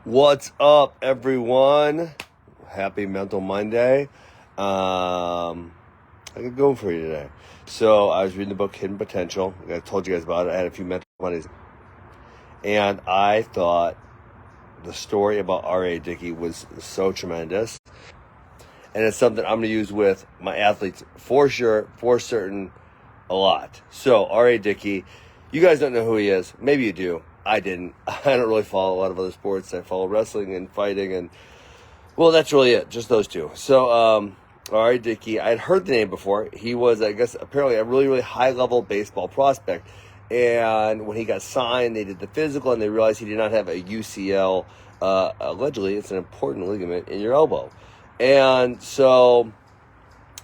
What's up, everyone? Happy Mental Monday. I got going for you today. So I was reading the book Hidden Potential. I told you guys about it. I had a few mental Mondays. And I thought the story about R.A. Dickey was so tremendous. And it's something I'm going to use with my athletes for sure, for certain, a lot. So R.A. Dickey, you guys don't know who he is. Maybe you do. I didn't. I don't really follow a lot of other sports. I follow wrestling and fighting, and well, that's really it. Just those two. So, R.A. Dickey, I had heard the name before. He was, I guess, apparently a really, really high-level baseball prospect. And when he got signed, they did the physical, and they realized he did not have a UCL. Allegedly, it's an important ligament in your elbow. And so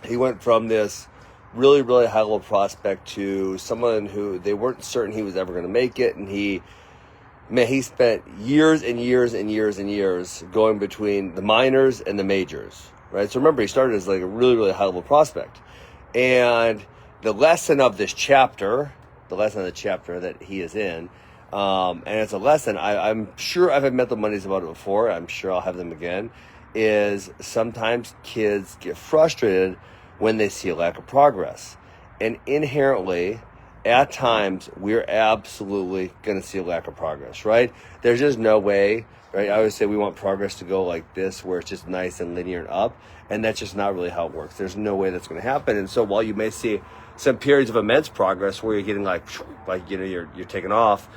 he went from this really, really high-level prospect to someone who they weren't certain he was ever going to make it, and he spent years and years and years and years going between the minors and the majors, right? So remember, he started as like a really, really high-level prospect. And the lesson of this chapter, the lesson of the chapter that he is in, and it's a lesson, I'm sure I've had mental Mondays about it before, I'm sure I'll have them again, is sometimes kids get frustrated when they see a lack of progress. And inherently, at times, we're absolutely going to see a lack of progress, right? There's just no way, right? I always say we want progress to go like this, where it's just nice and linear and up, and that's just not really how it works. There's no way that's going to happen. And so while you may see some periods of immense progress where you're getting like you're taking off,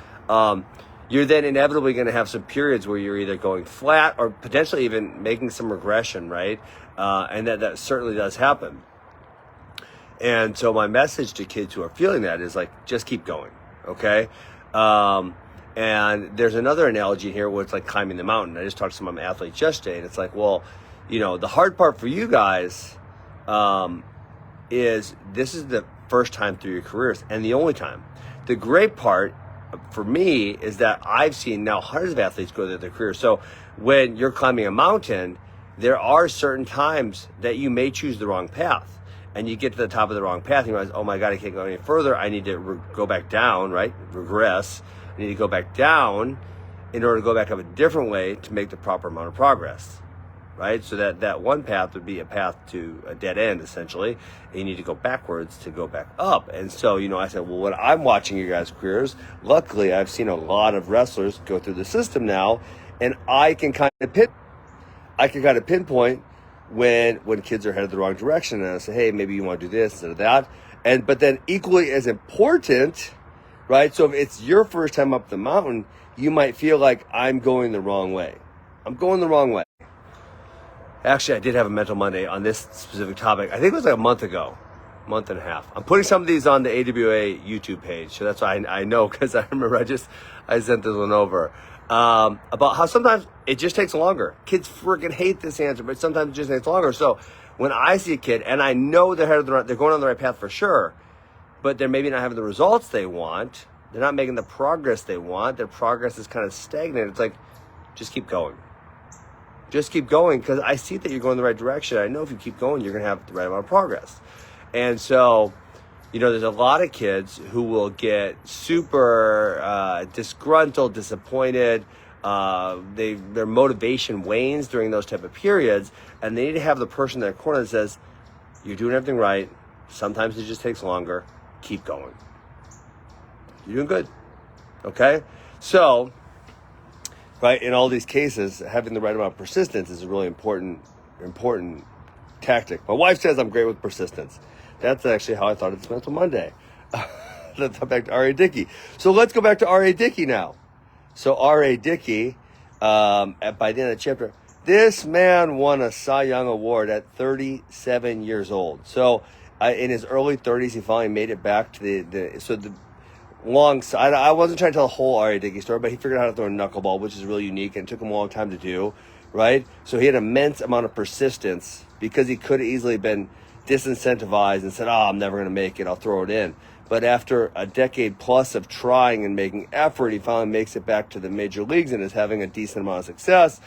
you're then inevitably going to have some periods where you're either going flat or potentially even making some regression, right? And that certainly does happen. And so my message to kids who are feeling that is like, just keep going, okay? And there's another analogy here where it's like climbing the mountain. I just talked to some of my athletes yesterday, and it's like, well, the hard part for you guys is this is the first time through your careers and the only time. The great part for me is that I've seen now hundreds of athletes go through their career. So when you're climbing a mountain, there are certain times that you may choose the wrong path. And you get to the top of the wrong path, and you realize, oh my God, I can't go any further. I need to go back down, right? Regress. I need to go back down in order to go back up a different way to make the proper amount of progress, right? So that one path would be a path to a dead end, essentially. And you need to go backwards to go back up. And so, I said, well, when I'm watching your guys' careers, luckily I've seen a lot of wrestlers go through the system now, and I can kind of pinpoint when kids are headed the wrong direction, and I say, hey, maybe you want to do this instead of that. But then equally as important, right? So if it's your first time up the mountain, you might feel like I'm going the wrong way. I'm going the wrong way. Actually, I did have a mental Monday on this specific topic. I think it was like a month and a half. I'm putting some of these on the AWA YouTube page, so that's why I know, because I remember I sent this one over. About how sometimes it just takes longer. Kids freaking hate this answer, but sometimes it just takes longer. So when I see a kid and I know they're going on the right path for sure, but they're maybe not having the results they want, they're not making the progress they want, their progress is kind of stagnant. It's like, just keep going. Just keep going, because I see that you're going the right direction. I know if you keep going, you're going to have the right amount of progress. And so, there's a lot of kids who will get super disgruntled, disappointed. Their motivation wanes during those type of periods, and they need to have the person in their corner that says, you're doing everything right. Sometimes it just takes longer. Keep going. You're doing good. Okay? So, right, in all these cases, having the right amount of persistence is a really important tactic. My wife says I'm great with persistence. That's actually how I thought it's Mental Monday. Let's go back to R.A. Dickey. So let's go back to R.A. Dickey now. So R.A. Dickey, by the end of the chapter, this man won a Cy Young Award at 37 years old. So in his early 30s, he finally made it back to the long side. I wasn't trying to tell the whole R.A. Dickey story, but he figured out how to throw a knuckleball, which is really unique, and it took him a long time to do, right? So he had an immense amount of persistence, because he could have easily been disincentivized and said, I'm never going to make it, I'll throw it in. But after a decade plus of trying and making effort, he finally makes it back to the major leagues and is having a decent amount of success.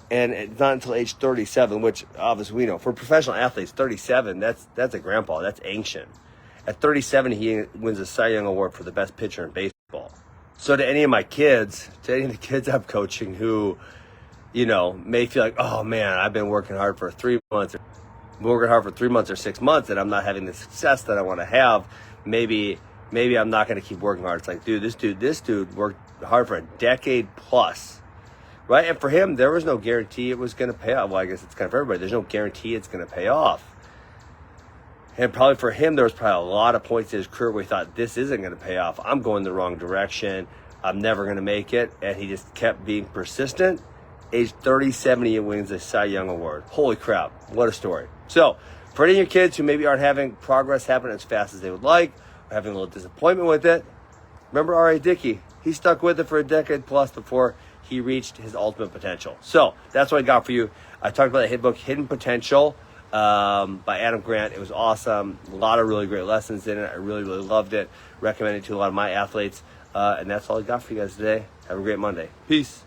And it's not until age 37, which obviously we know, for professional athletes, 37, that's a grandpa, that's ancient. At 37, he wins a Cy Young Award for the best pitcher in baseball. So to any of the kids I'm coaching who may feel like, oh man, I've been working hard for 3 months, or 6 months, and I'm not having the success that I want to have. Maybe I'm not going to keep working hard. It's like, dude, this dude worked hard for a decade plus, right? And for him, there was no guarantee it was going to pay off. Well, I guess it's kind of for everybody. There's no guarantee it's going to pay off. And probably for him, there was probably a lot of points in his career where he thought, this isn't going to pay off. I'm going the wrong direction. I'm never going to make it. And he just kept being persistent. Age 37, he wins the Cy Young Award. Holy crap. What a story. So, for any of your kids who maybe aren't having progress happen as fast as they would like, or having a little disappointment with it, remember R.A. Dickey. He stuck with it for a decade plus before he reached his ultimate potential. So, that's what I got for you. I talked about the hit book, Hidden Potential, by Adam Grant. It was awesome. A lot of really great lessons in it. I really, really loved it. Recommended it to a lot of my athletes. And that's all I got for you guys today. Have a great Monday. Peace.